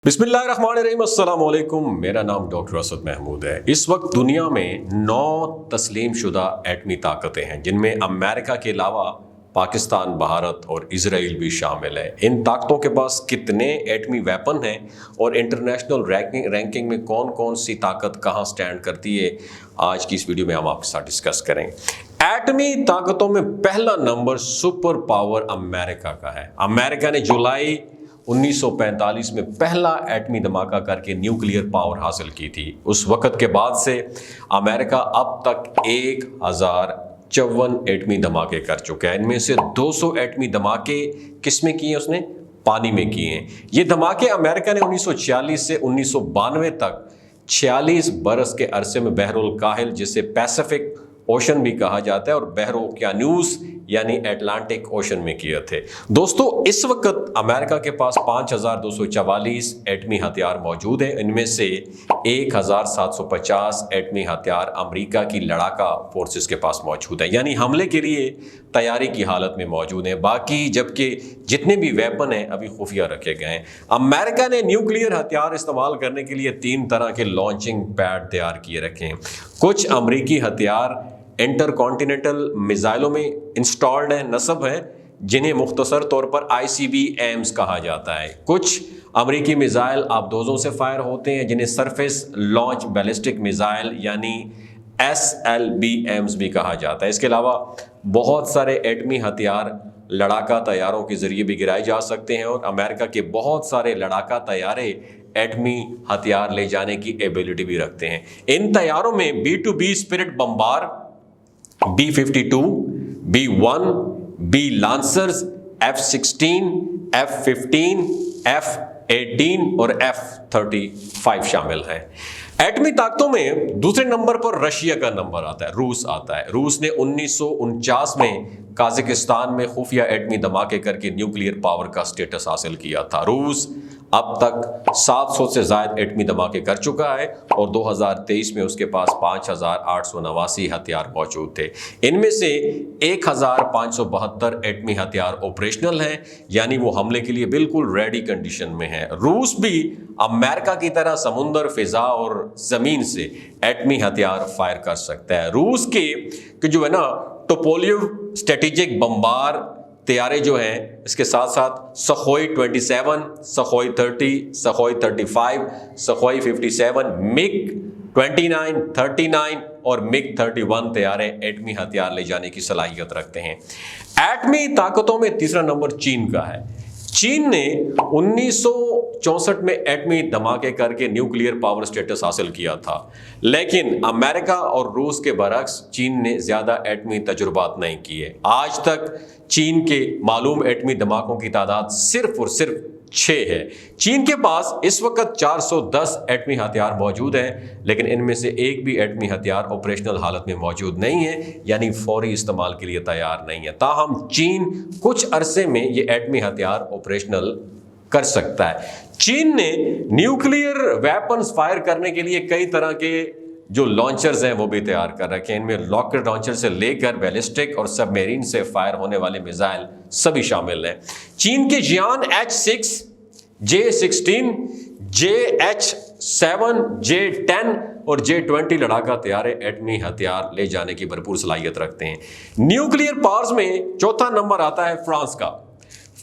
बिस्मिल्लाहिर्रहमानिर्रहीम, अस्सलाम वालेकुम। मेरा नाम डॉक्टर असद महमूद है। इस वक्त दुनिया में 9 तस्लीम शुदा एटमी ताकतें हैं, जिनमें अमेरिका के अलावा पाकिस्तान, भारत और इजराइल भी शामिल है। इन ताकतों के पास कितने एटमी वेपन हैं और इंटरनेशनल रैंकिंग में कौन कौन सी ताकत कहाँ स्टैंड करती है, आज की इस वीडियो में हम आपके साथ डिस्कस करेंगे। एटमी ताकतों में पहला नंबर सुपर पावर अमेरिका का है। अमेरिका ने जुलाई 1945 में पहला एटमी धमाका करके न्यूक्लियर पावर हासिल की थी। उस वक़्त के बाद से अमेरिका अब तक 1054 एटमी धमाके कर चुका है। इनमें से 200 एटमी धमाके किस में किए हैं? उसने पानी में किए हैं। ये धमाके अमेरिका ने 1946 से 1992 तक 46 बरस के अरसे में बहरुल काहिल, जिसे पैसिफिक ओशन भी कहा जाता है, और बहर ओकियानूस यानी अटलांटिक ओशन में किए थे। दोस्तों, इस वक्त अमेरिका के पास 5244 एटमी हथियार मौजूद हैं। इनमें से 1750 एटमी हथियार अमेरिका की लड़ाका फोर्सेस के पास मौजूद है, यानी हमले के लिए तैयारी की हालत में मौजूद हैं। बाकी जबकि जितने भी वेपन हैं अभी खुफिया रखे गए हैं। अमेरिका ने न्यूक्लियर हथियार इस्तेमाल करने के लिए 3 तरह के लॉन्चिंग पैड तैयार किए रखे हैं। कुछ अमेरिकी हथियार इंटरकॉन्टिनेंटल मिसाइलों में इंस्टॉल्ड है, नस्ब है, जिन्हें मुख्तसर तौर पर ICBMs कहा जाता है। कुछ अमेरिकी मिसाइल आबदोजों से फायर होते हैं, जिन्हें सरफेस लॉन्च बैलिस्टिक मिसाइल यानी SLBMs भी कहा जाता है। इसके अलावा बहुत सारे एटमी हथियार लड़ाका तैयारों के जरिए भी गिराए जा सकते हैं, और अमेरिका के बहुत सारे लड़ाका तैयारे एटमी हथियार ले जाने की एबिलिटी भी रखते हैं। इन तैयारों में B-2B spirit bomber, B-52, B-1, B lancers, F-16, F-15, F-18 और F-35 शामिल हैं। एटमी ताकतों में दूसरे नंबर पर रशिया का नंबर आता है, रूस आता है। रूस ने 1949 में काजाकिस्तान में खुफिया एटमी धमाके करके न्यूक्लियर पावर का स्टेटस हासिल किया था। रूस अब तक 700 से ज़ायद एटमी धमाके कर चुका है, और 2023 में उसके पास 5889 हथियार मौजूद थे। इनमें से 1572 एटमी हथियार ऑपरेशनल हैं, यानी वो हमले के लिए बिल्कुल रेडी कंडीशन में है। रूस भी अमेरिका की तरह समुंदर, फिजा और जमीन से एटमी हथियार फायर कर सकता है। रूस के जो है ना टोपोलिव स्ट्रेटेजिक बम्बार तैयारे जो हैं, इसके साथ साथ सखोई 27, सखोई 30, सखोई 35, सखोई 57, मिग 29, 39 और मिग 31 तैयारे एटमी हथियार ले जाने की सलाहियत रखते हैं। एटमी ताकतों में तीसरा नंबर चीन का है। चीन ने 1964 में एटमी धमाके करके न्यूक्लियर पावर स्टेटस हासिल किया था, लेकिन अमेरिका और रूस के बरक्स चीन ने ज्यादा एटमी तजुर्बात नहीं किए। आज तक चीन के मालूम एटमी धमाकों की तादाद सिर्फ और सिर्फ 6 है। चीन के पास इस वक्त 410 एटमी हथियार मौजूद हैं, लेकिन इनमें से एक भी एटमी हथियार ऑपरेशनल हालत में मौजूद नहीं है, यानी फौरी इस्तेमाल के लिए तैयार नहीं है। ताहम चीन कुछ अरसे में ये एटमी हथियार ऑपरेशनल कर सकता है। चीन ने न्यूक्लियर वेपन्स फायर करने के लिए कई तरह के जो लॉन्चर्स हैं वो भी तैयार कर रखे हैं। इनमें रॉकेट लॉन्चर से लेकर बैलिस्टिक और सबमरीन से फायर होने वाले मिसाइल सभी शामिल हैं। चीन के जियान H-6, J-16, JH-7, J-10 और J-20 लड़ाका तैयारे एटमी हथियार ले जाने की भरपूर सलाहियत रखते हैं। न्यूक्लियर पावर्स में चौथा नंबर आता है फ्रांस का।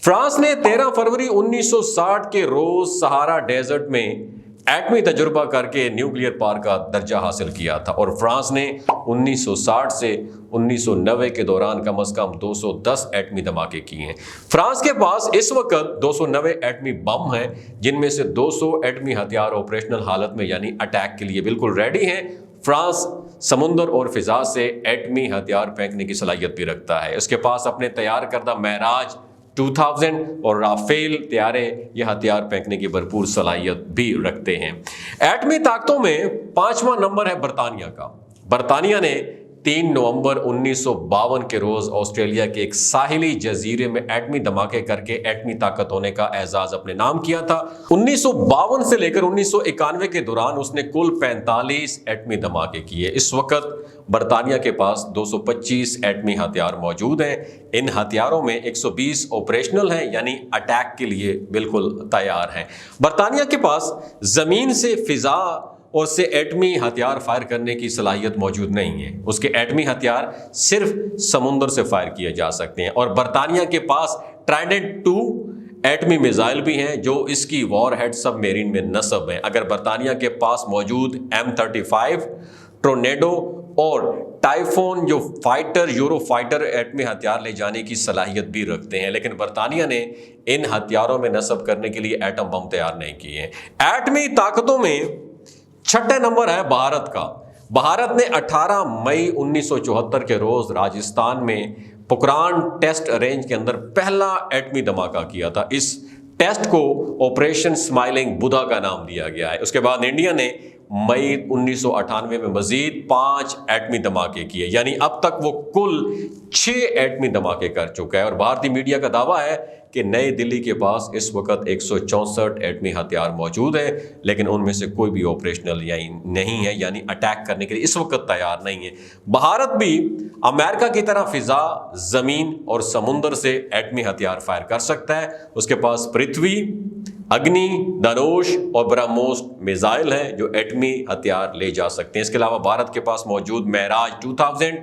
फ्रांस ने 13 फरवरी 1960 के रोज सहारा डेजर्ट में एटमी तजुर्बा करके न्यूक्लियर पावर का दर्जा हासिल किया था, और फ्रांस ने 1960 से 1990 के दौरान कम से कम 210 एटमी धमाके किए हैं। फ्रांस के पास इस वक्त 290 एटमी बम हैं, जिनमें से 200 एटमी हथियार ऑपरेशनल हालत में यानी अटैक के लिए बिल्कुल रेडी हैं। फ्रांस समुंदर और फिजा से एटमी हथियार फेंकने की सलाहियत भी रखता है। इसके पास अपने तैयार करदा महराज 2000 और राफेल तैयारे ये हथियार फेंकने की भरपूर सलाहियत भी रखते हैं। एटमी ताकतों में 5वां नंबर है बरतानिया का। बरतानिया ने 3 नवंबर 1952 के रोज ऑस्ट्रेलिया के एक साहिली जजीरे में एटमी धमाके करके एटमी ताकत होने का एजाज अपने नाम किया था। 1952 से लेकर 1991 के दौरान उसने कुल 45 एटमी धमाके किए। इस वक्त बरतानिया के पास 225 एटमी हथियार मौजूद हैं। इन हथियारों में 120 ऑपरेशनल हैं, यानी अटैक के लिए बिल्कुल तैयार हैं। बरतानिया के पास जमीन से फिजा और से एटमी हथियार फायर करने की सलाहियत मौजूद नहीं है। उसके एटमी हथियार सिर्फ समुद्र से फायर किए जा सकते हैं। और बरतानिया के पास ट्राइडेंट 2 एटमी मिसाइल भी हैं जो इसकी वॉरहेड सबमेरीन में नस्ब हैं। अगर बरतानिया के पास मौजूद M35 टोर्नेडो और टाइफोन जो फाइटर यूरो फाइटर एटमी हथियार ले जाने की सलाहियत भी रखते हैं, लेकिन बरतानिया ने इन हथियारों में नस्ब करने के लिए एटम बम तैयार नहीं किए हैं। एटमी ताकतों में छठे नंबर है भारत का। भारत ने 18 मई 1974 के रोज राजस्थान में पोखरान टेस्ट रेंज के अंदर पहला एटमी धमाका किया था। इस टेस्ट को ऑपरेशन स्माइलिंग बुधा का नाम दिया गया है। उसके बाद इंडिया ने मई 1998 में मजीद 5 एटमी धमाके किए, यानी अब तक वो कुल 6 एटमी धमाके कर चुका है। और भारतीय मीडिया का दावा है कि नई दिल्ली के पास इस वक्त 164 एटमी हथियार मौजूद हैं, लेकिन उनमें से कोई भी ऑपरेशनल नहीं है, यानी अटैक करने के लिए इस वक्त तैयार नहीं है। भारत भी अमेरिका की तरह फिजा, जमीन और समुद्र से एटमी हथियार फायर कर सकता है। उसके पास पृथ्वी, अग्नि, धनुष और ब्रह्मोस मिसाइल हैं जो एटमी हथियार ले जा सकते हैं। इसके अलावा भारत के पास मौजूद महराज 2000,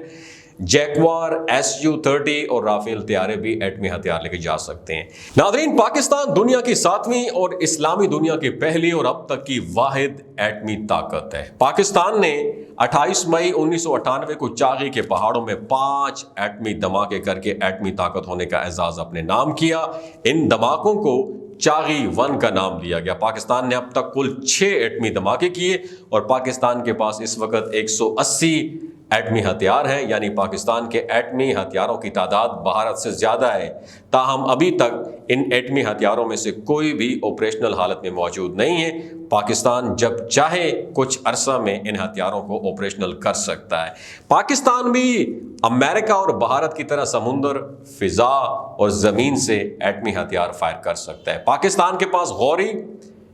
जैकवार, Su-30 और राफेल तैयारे भी एटमी हथियार लेके जा सकते हैं। नाज़रीन, पाकिस्तान दुनिया की 7वीं और इस्लामी दुनिया की पहली और अब तक की वाहिद एटमी ताकत है। पाकिस्तान ने 28 मई 1998 को चागी के पहाड़ों में 5 एटमी धमाके करके एटमी ताकत होने का एजाज अपने नाम किया। इन धमाकों को चागी 1 का नाम दिया गया। पाकिस्तान ने अब तक कुल 6 एटमी धमाके किए और पाकिस्तान के पास इस वक्त 180 एटमी हथियार हैं, यानी पाकिस्तान के एटमी हथियारों की तादाद भारत से ज़्यादा है। ताहम अभी तक इन एटमी हथियारों में से कोई भी ऑपरेशनल हालत में मौजूद नहीं है। पाकिस्तान जब चाहे कुछ अरसा में इन हथियारों को ऑपरेशनल कर सकता है। पाकिस्तान भी अमेरिका और भारत की तरह समुंदर, फिजा और ज़मीन से एटमी हथियार फायर कर सकता है। पाकिस्तान के पास गौरी,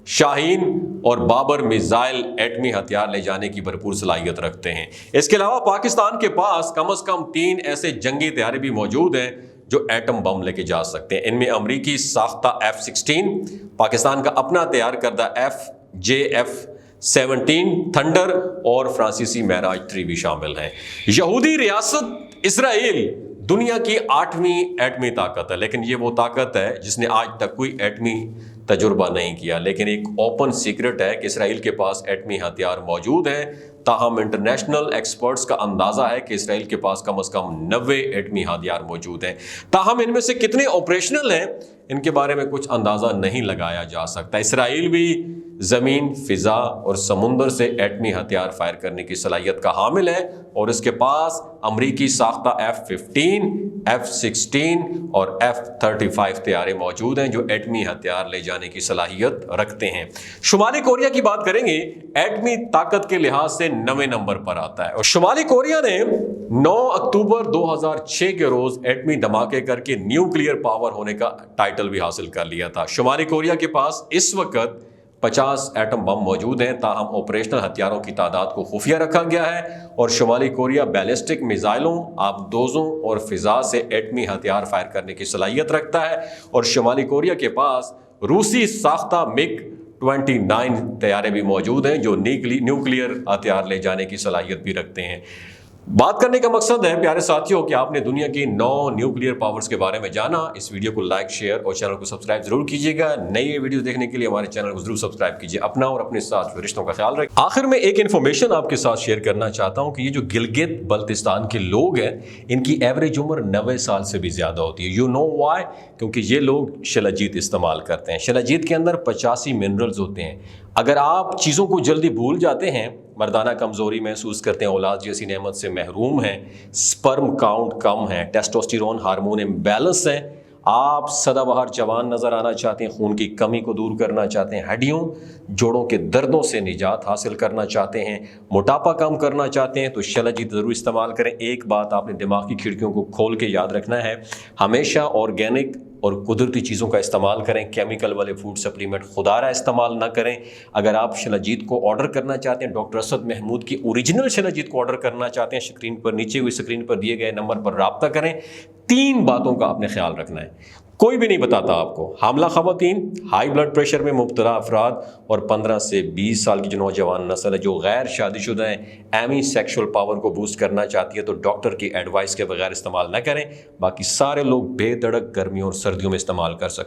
शाहीन और बाबर मिसाइल एटमी हथियार ले जाने की भरपूर सलाहियत रखते हैं। इसके अलावा पाकिस्तान के पास कम से कम 3 ऐसे जंगी तैयारे भी मौजूद हैं जो एटम बम लेके जा सकते हैं। इनमें अमरीकी साख्ता F-16, पाकिस्तान का अपना तैयार करदा FJF-17 थंडर और फ्रांसीसी महराज 3 भी शामिल हैं। यहूदी रियासत इसराइल दुनिया की 8वीं एटमी ताकत है, लेकिन ये वो ताकत है जिसने आज तक कोई एटमी तजुर्बा नहीं किया। लेकिन एक ओपन सीक्रेट है कि इसराइल के पास एटमी हथियार मौजूद हैं। ताहम इंटरनेशनल एक्सपर्ट्स का अंदाजा है कि इसराइल के पास कम से कम 90 एटमी हथियार मौजूद हैं। ताहम इनमें से कितने ऑपरेशनल हैं, इनके बारे में कुछ अंदाजा नहीं लगाया जा सकता। इसराइल भी ज़मीन, फिजा और समुंदर से एटमी हथियार फायर करने की सलाहियत का हामिल है और इसके पास अमरीकी साख्ता F-15, F-16 और F-35 तैयारे मौजूद हैं जो एटमी हथियार ले जाने की सलाहियत रखते हैं। शुमाली कोरिया की बात करेंगे, एटमी ताकत के लिहाज से 9वें नंबर पर आता है और शुमाली कोरिया ने 9 अक्टूबर 2006 के रोज एटमी धमाके करके न्यूक्लियर पावर होने का टाइटल भी हासिल कर लिया था। शुमाली कोरिया के पास इस वक्त 50 एटम बम मौजूद हैं। ताहम ऑपरेशनल हथियारों की तादाद को खुफिया रखा गया है और शुमाली कोरिया बैलिस्टिक मिसाइलों, आबदोजों और फिजा से एटमी हथियार फायर करने की सलाहियत रखता है। और शुमाली कोरिया के पास रूसी साख्ता MiG-29 तैयारे भी मौजूद हैं जो न्यूक्लियर हथियार ले जाने की सलाहियत भी रखते हैं। बात करने का मकसद है प्यारे साथियों कि आपने दुनिया की 9 न्यूक्लियर पावर्स के बारे में जाना। इस वीडियो को लाइक, शेयर और चैनल को सब्सक्राइब जरूर कीजिएगा। नई वीडियो देखने के लिए हमारे चैनल को जरूर सब्सक्राइब कीजिए। अपना और अपने साथ रिश्तों का ख्याल रखें। आखिर में एक इन्फॉर्मेशन आपके साथ शेयर करना चाहता हूं कि ये जो गिलगित बल्तिस्तान के लोग हैं, इनकी एवरेज उम्र 90 साल से भी ज्यादा होती है। You know why? क्योंकि ये लोग शिलाजीत इस्तेमाल करते हैं। शिलाजीत के अंदर 85 मिनरल्स होते हैं। अगर आप चीज़ों को जल्दी भूल जाते हैं, मर्दाना कमज़ोरी महसूस करते हैं, औलाद जैसी नेमत से महरूम हैं, स्पर्म काउंट कम है, टेस्टोस्टेरोन हार्मोन इम्बैलेंस है, آپ سدا بہار جوان نظر آنا چاہتے ہیں، خون کی کمی کو دور کرنا چاہتے ہیں، ہڈیوں جوڑوں کے دردوں سے نجات حاصل کرنا چاہتے ہیں، موٹاپا کم کرنا چاہتے ہیں تو شلجیت ضرور استعمال کریں۔ ایک بات آپ نے دماغ کی کھڑکیوں کو کھول کے یاد رکھنا ہے، ہمیشہ آرگینک اور قدرتی چیزوں کا استعمال کریں، کیمیکل والے فوڈ سپلیمنٹ خدارہ استعمال نہ کریں۔ اگر آپ شلجیت کو آرڈر کرنا چاہتے ہیں، ڈاکٹر اسد محمود کی اوریجنل شلجیت کو آرڈر کرنا چاہتے ہیں، اسکرین پر نیچے ہوئی اسکرین پر دیے گئے نمبر پر رابطہ کریں۔ 3 باتوں کا آپ نے خیال رکھنا ہے، کوئی بھی نہیں بتاتا آپ کو۔ حاملہ خواتین، ہائی بلڈ پریشر میں مبتلا افراد اور 15 سے 20 سال کی جو نوجوان نسل ہے جو غیر شادی شدہ ہیں، ایمی سیکشول پاور کو بوسٹ کرنا چاہتی ہے تو ڈاکٹر کی ایڈوائس کے بغیر استعمال نہ کریں۔ باقی سارے لوگ بے دھڑک گرمیوں اور سردیوں میں استعمال کر سکتے ہیں۔